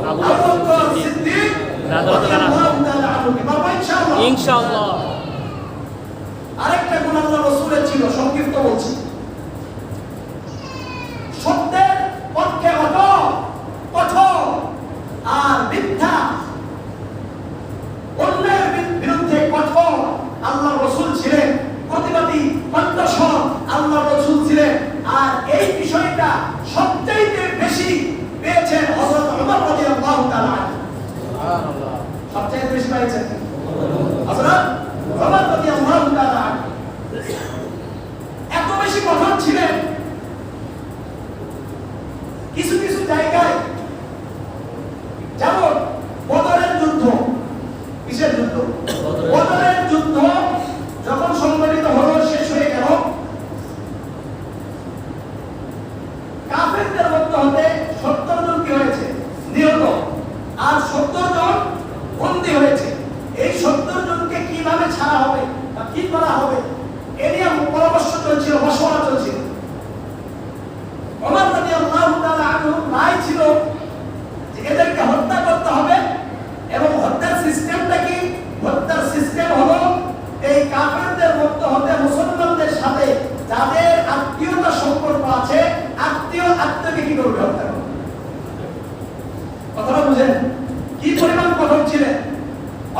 আবু আবু বকর বকর সিদ্দিক রাদিয়াল্লাহু তাআলা আনহু। পারবো ইনশাআল্লাহ? ইনশাআল্লাহ। আরেকটা গুণ আল্লাহ রাসূলের ছিল, সংক্ষিপ্ত বলছি। সত্যের পক্ষে অটল, কঠোর আর মিথ্যা অন্যের বিরুদ্ধে কঠোর আল্লাহ রাসূল ছিলেন। প্রতিবাদী কণ্ঠস্বর আল্লাহ রাসূল ছিলেন। আর এই বিষয়টা সবচেয়ে বেশি পেয়েছেন হযরত ওমর রাদিয়াল্লাহু তাআলা আনহু। সুবহানাল্লাহ। সবচেয়ে বেশি পেয়েছেন হযরত ওমর রাদিয়াল্লাহু তাআলা আনহু। এত বেশি কঠোর ছিলেন, কিছু কিছু জায়গায় যেমন বদরের যুদ্ধ। কিসের যুদ্ধ? বদরের যুদ্ধ যখন সংগঠিত হলো, শেষ হয়ে গেল, কাফেরদের মধ্য হতে 70 জন কি হয়েছে? নিহত। আর 70 জন বন্দী হয়েছে। এই 70 জনকে কিভাবে ছাড়া হবে বা কি করা হবে এ নিয়ে পরামর্শ চলছিল, মশওয়ারা চলছিল। ওমর রাদিয়াল্লাহু তাআলা আনহু রায় ছিল যে এদেরকে হত্যা করতে হবে এবং হত্যার সিস্টেমটা এই কাফেরদের মধ্য হতে মুসলমানদের সাথে যাদের আত্মীয়তা সম্পর্ক আছে আত্মীয়কে কি করবে হত্যা করবে। কথাটা বুঝেন কি পরিমাণ কঠোর ছিলেন।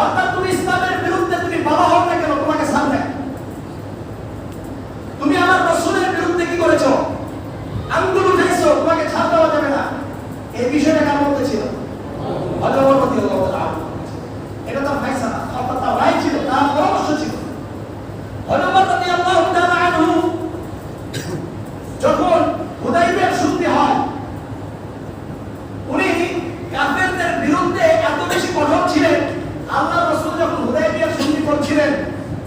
অর্থাৎ তুমি ইসলামের বিরুদ্ধে তুমি বাবা হও না কেন, তোমাকে সামনে তুমি আমার রাসূলের বিরুদ্ধে কি করেছো, আঙ্গুল উঠাইছো, তোমাকে ছাড় দেওয়া যাবে না। এই বিষয়টা কার মধ্যে ছিল? হযরত ওমর রাদিয়াল্লাহু তাআলা। এটা তার ফয়সালা, অর্থাৎ তার রায় ছিল, তার পরামর্শ ছিল। হযরত ওমর রাদিয়াল্লাহু তাআলা আনহু যখন হুদাইবিয়ার সন্ধি হয়, উনি কাফেরদের বিরুদ্ধে এত বেশি কঠোর ছিলেন। আল্লাহর রাসূল যখন হুদাইবিয়ার সন্ধি করছিলেন,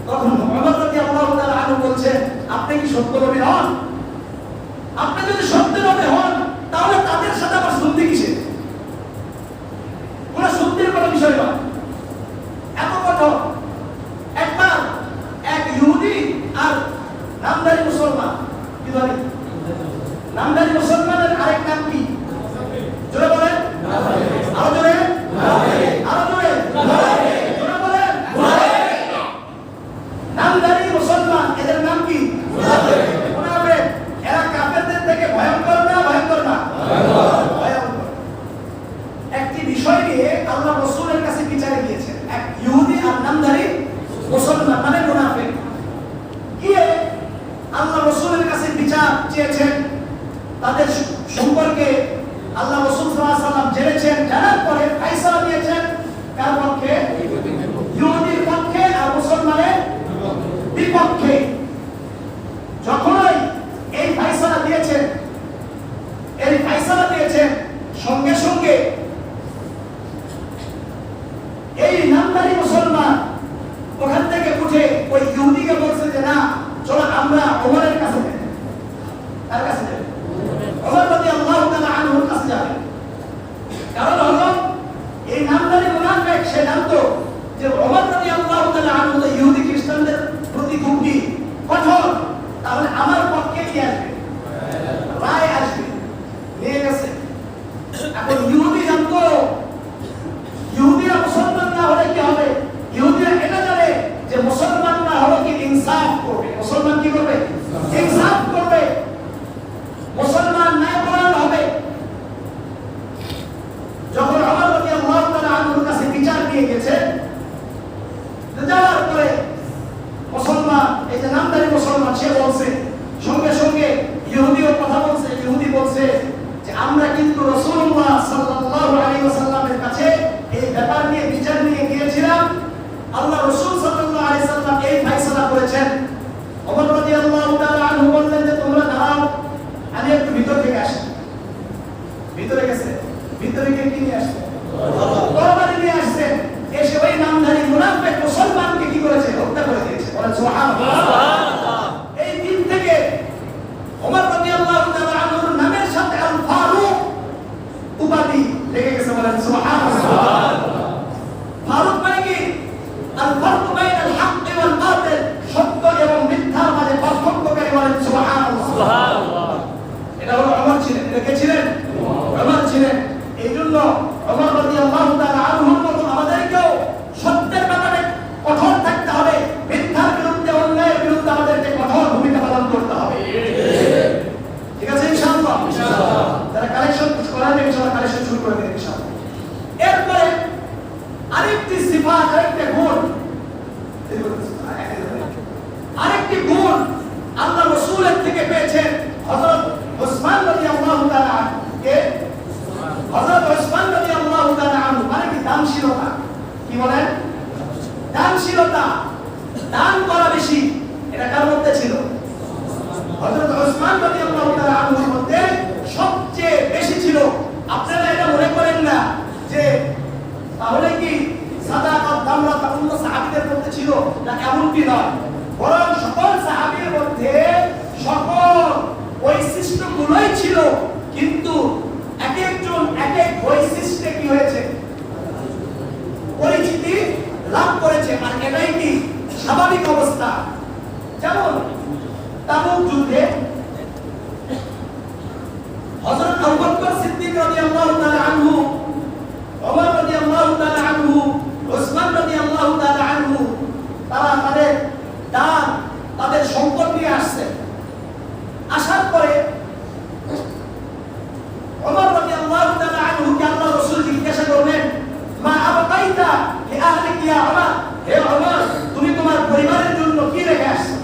তখন ওমর রাদিয়াল্লাহু তাআলা আনহু বলছেন, আপনি কি সত্য নবী হন? আপনি যদি সত্য নবী হন তাহলে তাদের সাথে আবার সন্ধি কিসের? কোনো সন্ধির কোনো বিষয় নয়, এত কঠোর। একবার এক ইহুদি আর নামদারি মুসলমান, কি বলে নামদারি মুসলমানের আরেক নাম কি? জোরে বলেন, আরো জোরে, আরো জোরে, জোরে বলেন। নামদারি মুসলমান, এদের নাম কি? মুনাফিক। এরা কাফেরদের থেকে ভয়ঙ্কর না ভয়ঙ্কর না? ভয়ঙ্কর। একটি বিষয় নিয়ে আল্লাহ রাসূলের কাছে বিচারে গিয়েছেন, এক ইহুদি আর নামদারি মুসলমান মানে মুনাফিক গিয়ে আল্লাহ রাসূলের কাছে বিচার চেয়েছেন। তাদের সম্পর্কে আল্লাহ রাসূল সাল্লাল্লাহু আলাইহি ওয়াসাল্লাম জেনেছেন, জানার পরে ফয়সালা দিয়েছেন কার পক্ষে? ইহুদির পক্ষে আর মুসলমানের বিপক্ষে। যখনই এই ফয়সালা দিয়েছেন, সঙ্গে সঙ্গে এই নামদারি মুসলমান ওখান থেকে উঠে ওই ইহুদিকে বলছে যে না, চলো আমরা ওমরের কাছে যাই। তার কাছে যাই, ওমর রাদিয়াল্লাহু তাআলা আনহুর কাছে যাবে। কারণ হলো এই নামদারি মুনাফিক সে জানতো যে ওমর রাদিয়াল্লাহু তাআলা আনহু তো ইহুদি খ্রিস্টানদের প্রতি খুব কঠোর, তাহলে আমার পক্ষে কি আসবে? রায় আসবে। নিয়ে গেছে। এখন ইহুদি জানতো ইহুদিরা মুসলমান না হলে কি হবে? ইহুদিরা এটা জানে যে মুসলমান না হলে কি ইনসাফ করবে। মুসলমান কি করবে? ইনসাফ করবে। মুসলমান ন্যায়পরায়ণ হবে। যখন ওমর রাদিয়াল্লাহু তাআলা আনহুর কাছে বিচার নিয়ে গেছে, যাওয়ার পরে মুসলমান, এই যে নামদারি মুসলমান, সে বলছে, সঙ্গে সঙ্গে ইহুদিও কথা বলছে। ইহুদি বলছে যে আমরা কিন্তু রাসূলুল্লাহ সাল্লাল্লাহু আলাইহি ওয়াসাল্লামের কাছে এই ব্যাপার নিয়ে বিচার নিয়ে গিয়েছিলাম। আল্লাহ রাসূল সাল্লাল্লাহু আলাইহি ওয়াসাল্লাম এই ফয়সালা করেছেন। ওমর রাদিয়াল্লাহু তাআলা আনহু বললেন যে তোমরা দাঁড়াও, আমি একটু ভিতর থেকে আসি। ভিতরে গেছে, ভিতরে গিয়ে কি নিয়ে আসছে? তরবারি নিয়ে আসছে। এসে ওই নামধারী মুনাফিক মুসলমানকে কি করেছে? হত্যা করে দিয়েছে। বলেন সুবহানাল্লাহ। এই দিন থেকে ওমর রাদিয়াল্লাহু তাআলা আনহুর নামের সাথে আল ফারুক উপাধি লেগে গেছে। বলেন সুবহানাল্লাহ। ফারুক মানে কি? আল ফারক বাইন আল হক ওয়াল বাতিল, সত্য এবং মিথ্যার মাঝে পার্থক্যকারী। বলেন সুবহানাল্লাহ। সুবহানাল্লাহ। এটা হলো ওমর ছিলেন। এটা কে ছিলেন? ওমর ছিলেন। এইজন্য ওমর রাদিয়াল্লাহু তাআলা আনহুর মতো আমাদেরকেও সত্যের ব্যাপারে কঠোর থাকতে হবে। মিথ্যার বিরুদ্ধে, অন্যায়ের বিরুদ্ধে আমাদেরকে কঠোর ভূমিকা পালন করতে হবে। ঠিক আছে ইনশাআল্লাহ? ইনশাআল্লাহ। তারা কালেকশন করার জন্য ইনশাআল্লাহ কালেকশন শুরু করে দেন ইনশাআল্লাহ। এরপরে আরেকটি সিফাত, আরেকটি গুণ, আরেকটি গুণ আল্লাহ রাসূলের থেকে পেয়েছেন হযরত ওসমান রাদিয়াল্লাহু তাআলা আনহু। কে? হযরত ওসমান রাদিয়াল্লাহু তাআলা আনহু। মানে কি? দানশীলতা। কি বলেন? দানশীলতা, দান করা বেশি। এটা কার মধ্যে ছিল? হযরত ওসমান রাদিয়াল্লাহু তাআলা আনহুর মধ্যে সবচেয়ে বেশি ছিল। আপনারা এটা মনে করেন না যে তাহলে কি সাদাকাত দামরাত অন্য সাহাবীদের মধ্যে ছিল না, এমনটি নয়। বরং সকল সাহাবীর মধ্যে সকল বৈশিষ্ট্যগুলোই ছিল, কিন্তু এক একজন এক এক বৈশিষ্ট্যে কি হয়েছে? পরিচিতি লাভ করেছে। আর এটাই কি স্বাভাবিক অবস্থা। যেমন তাবুক যুদ্ধে হযরত আবু বকর সিদ্দিক রাদিয়াল্লাহু তাআলা আনহু, ওমর রাদিয়াল্লাহু তাআলা আনহু, ওসমান রাদিয়াল্লাহু তাআলা আনহু, তারা তাদের ইয়া ওমর, হে ওমর, তুমি তোমার পরিবারের জন্য কি রেখে আসছো?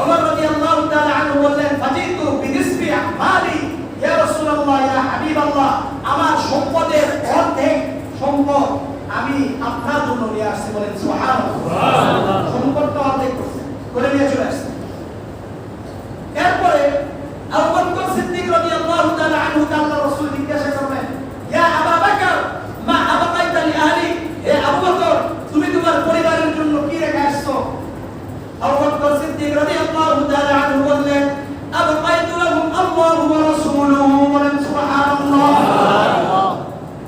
ওমর রাদিয়াল্লাহু তাআলা আনহু বললেন, ফাজিতু বিনিসবি মালি ইয়া রাসূলুল্লাহ ইয়া হাবিবাল্লাহ, আমার সম্পদের অর্ধেক সম্পদ আমি আপনার জন্য নিয়ে আসছি। বলেন সুবহানাল্লাহ। সম্পদটা অর্ধেক করে নিয়ে চলে আসছে। এরপরে আবু বকর সিদ্দিক রাদিয়াল্লাহু তাআলা আনহু আল্লাহর রাসূল জিজ্ঞাসা করলেন, ইয়া আবু বকর মা আবাকাইতা লি আহলি, হে আবু বকর, তুমি তোমার পরিবারের জন্য কি রেখে আসছো? আবু বকর সিদ্দিক রাদিয়াল্লাহু তাআলা আনহু বললেন, আবাকাইতু লাহুম আল্লাহু ওয়া রাসূলুহু। বলেন সুবহানাল্লাহ।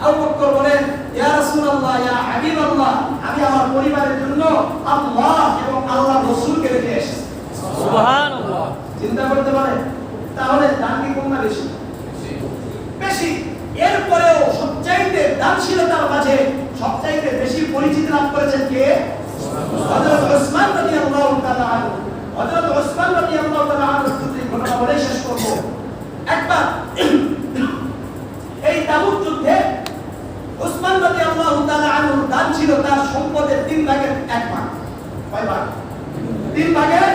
আবু বকর বলেন, ইয়া রাসূলুল্লাহ ইয়া হাবিবাল্লাহ, আমি আমার পরিবারের জন্য আল্লাহ এবং আল্লাহর রাসূলকে রেখে এসেছি। সুবহানাল্লাহ। চিন্তা করতে পারেন তাহলে দান কি কম না বেশি? বেশি। এরপরেও সবচাইতে দানশীলতার মাঝে সবচাইতে বেশি পরিচিতি লাভ করেছেন কে? হযরত ওসমান রাদিয়াল্লাহু তাআলা আনহু। হযরত ওসমান রাদিয়াল্লাহু তাআলা আনহু ঘটনা বলে শেষ করব। একবার এই তাবুক যুদ্ধে ওসমান রাদিয়াল্লাহু তাআলা আনহু দান ছিল তার সম্পদের 3 ভাগের 1 ভাগ। কয় ভাগ? 3 ভাগের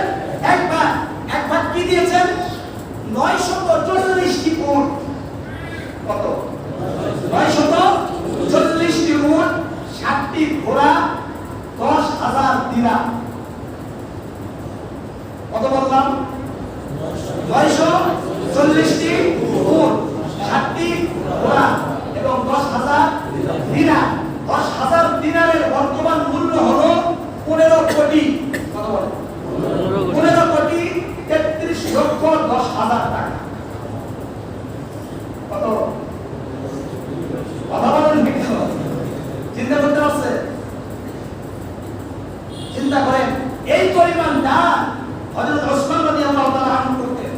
1 ভাগ। 1 ভাগ কি দিয়েছেন? 940টি উট। কত? 940টি উট, 60টি ঘোড়া, 10,000 দিনার। কত বললাম? 940টি উট, 60টি ঘোড়া এবং 10,000 দিনার। 10,000 দিনারের বর্তমান মূল্য হলো 15 কোটি। কত বলে? 15 কোটি 33 লক্ষ 10,000 টাকা। কত? কথা বলেন ঠিক তো? চিন্তা করতে পারছে? চিন্তা করেন এই পরিমাণ দান হযরত ওসমান রাদিয়াল্লাহু তাআলা আনহু করতেন।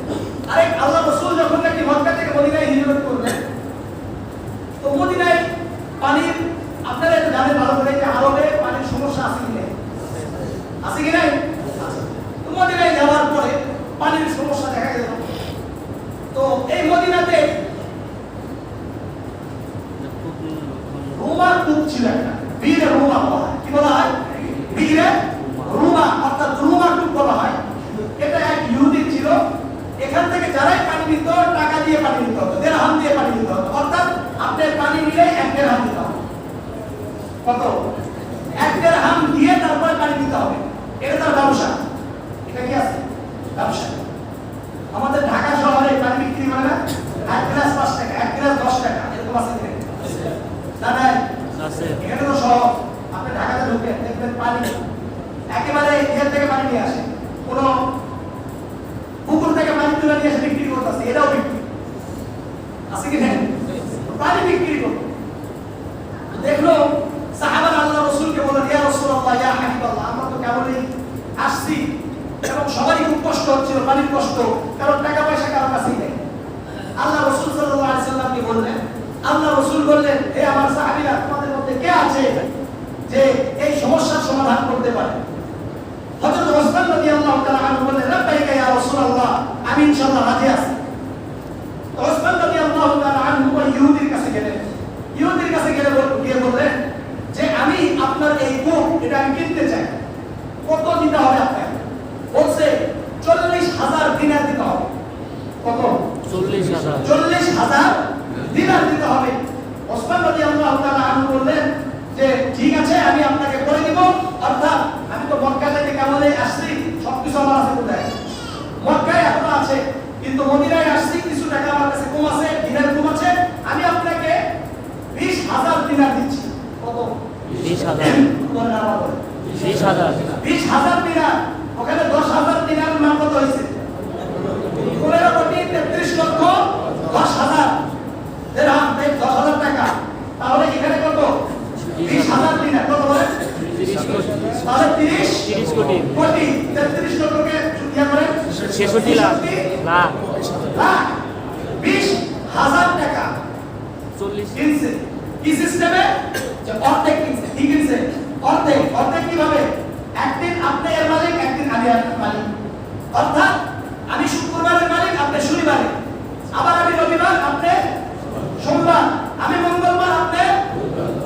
আরে আল্লাহ রাসূল যখন নাকি মক্কা থেকে মদিনায় হিজরত করলেন, তো মদিনায় পানির, আপনারা এটা জানেন ভালো করে যে আরবে পানির সমস্যা আছে কি নাই? আছে কি নাই? আছে। তো মদিনায় যাওয়ার পরে পানির সমস্যা দেখা গেল। তো এই মদিনাতে রুমা কূপ ছিল একটা, বীরে রুমা বলা হয়। কি বলা হয়? বীরে রুমা, অর্থাৎ রুমা কূপ বলা হয়। এটা এক ইহুদি ছিল। এখান থেকে যারাই পানি নিত টাকা দিয়ে পানি নিতে হতো, দিরহাম দিয়ে পানি নিতে হতো। অর্থাৎ আপনার পানি নিলে 1 দিরহাম দিতে হবে। কত? 1 দিরহাম দিয়ে তারপরে পানি দিতে হবে। এটা তার ব্যবসা। এটা কি আছে? ব্যবসা। আমাদের ঢাকা শহরে পানি বিক্রি করে না, 1 গ্লাস 5 টাকা, 1 গ্লাস 10 টাকা, এরকম আছে কি না? নাই আছে। এখানে তো সব আপনি ঢাকাতে ঢুকে দেখবেন পানি একেবারে এখান থেকে পানি নিয়ে আসে, কোনো পুকুর থেকে পানি তুলে নিয়ে এসে বিক্রি করতেছে। এটাও বিক্রি আছে কি না? পানি বিক্রি করতে দেখলো সাহাবারা আল্লাহ রাসূলকে বললেন, ইয়া রাসূলুল্লাহ ইয়া হাবিবাল্লাহ, আমরা তো কেবলই আসছি এবং সবারই খুব কষ্ট হচ্ছিল, পানির কষ্ট, কারণ টাকা পয়সা কারোর কাছেই নেই। আল্লাহ রাসূল সাল্লাল্লাহু আলাইহি সাল্লাম কি বললেন? আল্লাহ রাসূল বললেন, হে আমার সাহাবীরা, তোমাদের মধ্যে কে আছে যে এই সমস্যার সমাধান করতে পারে? হযরত ওসমান রাদিয়াল্লাহু তাআলা আনহু বললেন, লাব্বাইকা ইয়া রাসূলুল্লাহ, আমি ইনশাআল্লাহ রাজি আছি। ওসমান রাদিয়াল্লাহু তাআলা আনহু ওই ইহুদির কাছে গেলেন। ইহুদির কাছে গিয়ে বললেন যে আমি আপনার এই কূপ এটা আমি কিনতে চাই, কত দিতে হবে আপনাকে? বলছে 40,000 দিনার দিতে হবে। কত? 40,000। 40,000 দিনার দিতে হবে। ওসমান রাদিয়াল্লাহু তাআলা আনহু বললেন যে ঠিক আছে, আমি আপনাকে করে দিব। অর্থাৎ আমি তো মক্কা থেকে কেবলই আসছি, সবকিছু আমার আছে কোথায়? মক্কায় এখনো আছে, কিন্তু মদিনায় আসছি, কিছু টাকা আমার কাছে কম আছে, দিনার কম আছে। আমি আপনাকে 20,000 দিনার দিচ্ছি। কত? 20,000। বলেন আবার বলেন। 20,000। 20,000 দিনার। ওখানে 10,000 দিনার মান কত হয়েছে? 15 কোটি 33 লক্ষ 10,000 দিরহাম, 10,000 টাকা। তাহলে এখানে কত? 20,000 দিনার। কত বলেন? 30 কোটি। তাহলে 30 কোটি। কোটি 33 লক্ষকে ইয়া করেন 66 লাখ। লাখ। লাখ 20,000 টাকা 40। কিনছে। কি সিস্টেমে? যে অর্ধেক কিনছে। কি কিনছে? অর্ধেক। অর্ধেক কিভাবে? একদিন আপনি এর মালিক, একদিন আমি এর মালিক। অর্থাৎ আমি শুক্রবারের মালিক, আপনি শনিবারে। আবার আমি রবিবার, আপনি সোমবার। আমি মঙ্গলবার, আপনি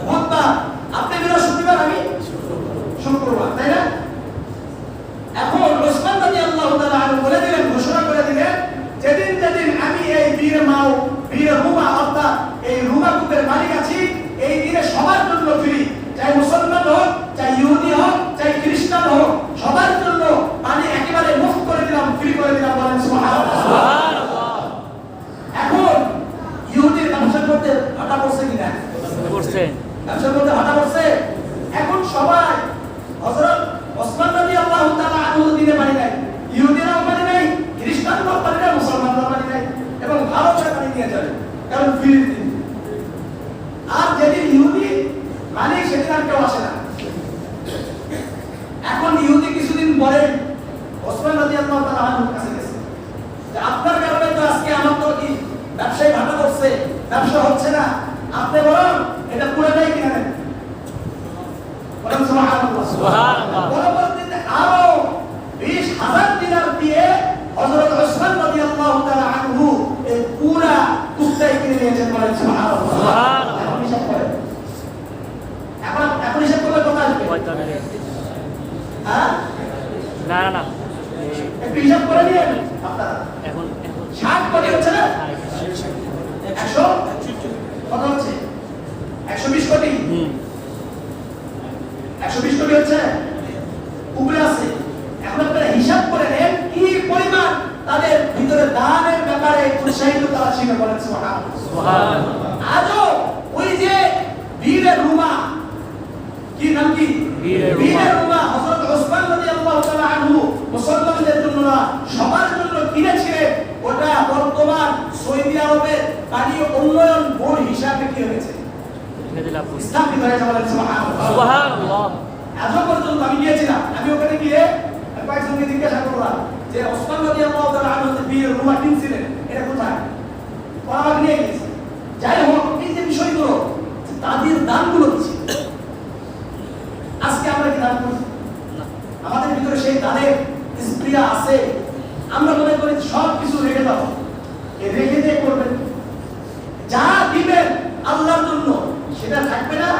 বুধবার। আপনি বৃহস্পতিবার, কেউ আসে না। এখন ইহুদি কিছুদিন পরে ওসমান রাদিয়াল্লাহু তাআলা আনহুর কাছে গেছে যে আপনার কারণে তো আজকে আমার তো কি ব্যবসায় ভাটা পড়ছে, ব্যবসা হচ্ছে না, আপনি বরং এটা পুরোটাই কিনে নেন। বলেন সুবহানাল্লাহ। সুবহানাল্লাহ। পরবর্তীতে আরো 20,000 দিনার দিয়ে হযরত ওসমান রাদিয়াল্লাহু তাআলা আনহু এই পুরা টুকটাই কিনে নিয়েছেন। বলেন সুবহানাল্লাহ। সুবহানাল্লাহ। এখন হিসাব করেন, এখন হিসাব করলে কত আসবে? 45। হ্যাঁ, না না না একটু হিসাব করে নিন আপনারা। এখন 60 কোটি হচ্ছে না? 100 কত হচ্ছে? 120 কোটি। 120 কোটি হচ্ছে, উপরে আছে। এখন আপনারা হিসাব করে নেন কি পরিমাণ তাদের ভিতরে দানের ব্যাপারে উৎসাহিত তারা ছিল। বলেন সুবহানাল্লাহ। সুবহানাল্লাহ। আজও ওই যে বীরের রুমা, কি নাম কি? বীরের রুমা হযরত ওসমান রাদিয়াল্লাহু তাআলা আনহু মুসলমানদের জন্য না, সবার জন্য কিনেছিলেন। ওটা বর্তমান সৌদি আরবের পানীয় উন্নয়ন বোর্ড হিসাবে কি হয়েছে? স্থাপিত হয়েছে। বলেন সুবহানাল্লাহ। সুবহানাল্লাহ। আজও পর্যন্ত আমি গিয়েছিলাম, আমি ওখানে গিয়ে কয়েকজনকে জিজ্ঞাসা করলাম যে ওসমান রাদিয়াল্লাহু তাআলা আনহু যে বীরের রুমা কিনছিলেন এটা কোথায়? ওরা আমাকে নিয়ে গেছে। যাই হোক, এই যে বিষয়গুলো তাদের দানগুলো কি ছিল? আজকে আমরা কি দান করি? আমাদের ভিতরে সেই দানের স্প্রিয়া আছে? আমরা মনে করি সব কিছু রেখে দাও, রেখে দিয়ে করবেন, যা দিবেন আল্লাহর জন্য সেটা থাকবে না,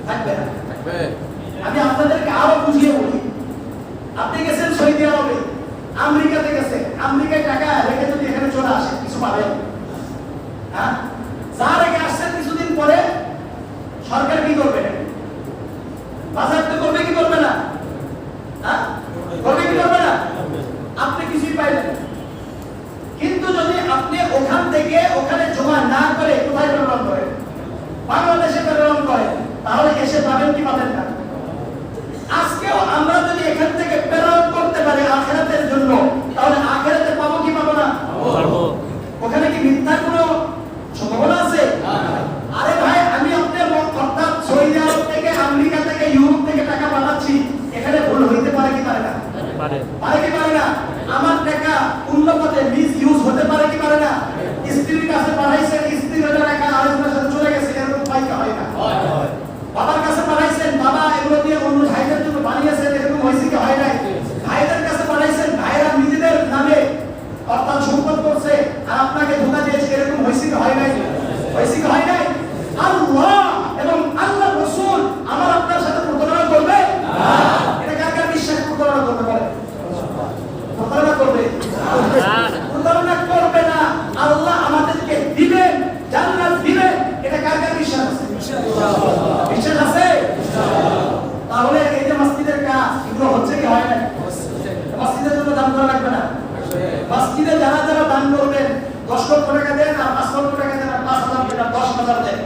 থাকবে না। আমি আপনাদেরকে আরো বুঝিয়ে বলি। আপনি গেছেন সৌদি আরবে, আমেরিকাতে গেছেন, আমেরিকায় টাকা রেখে যদি এখানে চলে আসে কিছু পাবেন? হ্যাঁ, যা রেখে আসছেন কিছুদিন পরে সরকার কি করবে? বাজার তো করবে কি করবে না? হ্যাঁ, করবে কি করবে না? আপনি কিছুই পাইলেন না। কিন্তু যদি আপনি ওখান থেকে ওখানে জমা না করে কোথায় প্রেরণ করেন? বাংলাদেশে প্রেরণ করেন, তাহলে এসে পাবেন কি পাবেন না? আজকেও আমরা যদি এখান থেকে প্রেরণ করতে পারি আখিরাতের জন্য, তাহলে আখিরাতে পাবো কি পাবো না? পারবো। ওখানে কি মিথ্যার কোনো সম্ভাবনা আছে? আরে ভাই, আমি আপনার অর্থাৎ সৌদি আরব থেকে, আমেরিকা থেকে, ইউরোপ থেকে টাকা পাঠাচ্ছি, এখানে ভুল হইতে পারে কি পারে না? পারে। পারে কি পারে না? আমার টাকা অন্য পথে মিস ইউজ হতে পারে কি পারে না? স্ত্রীর কাছে পাঠাইছেন, স্ত্রীর ওটা টাকা আরেকজনের সাথে চলে গেছে, এরকম হয় কি হয় না? বাবার কাছে পাঠাইছেন, বাবা এগুলো দিয়ে অন্য ভাইদের জন্য বানিয়েছেন, এরকম হয়েছে কি হয় নাই? ভাইদের কাছে পাঠাইছেন, ভাইরা নিজেদের নামে অর্থাৎ সম্পদ করছে আর আপনাকে ধোঁকা দিয়েছে, এরকম হয়েছে কি হয় নাই? হয়েছে কি হয় নাই? আল্লাহ এবং আল্লাহর রাসূল আমার আপনার সাথে প্রতারণা করবে না। এটা কার কার বিশ্বাস প্রতারণা করবে? বলে প্রতারণা করবে না, প্রতারণা করবে না। আল্লাহ আমাদেরকে দিবেন, জান্নাত দিবেন, এটা কার কার বিশ্বাস আছে? বিশ্বাস আছে? তাহলে এই যে মসজিদের কাজ, এগুলো হচ্ছে কি হয় না? মসজিদের জন্য দান করা লাগবে না? মসজিদে যারা যারা দান করবেন 10 লক্ষ টাকা দেন আর 5 লক্ষ টাকা দেন আর 5,000 টাকা 10,000 দেন।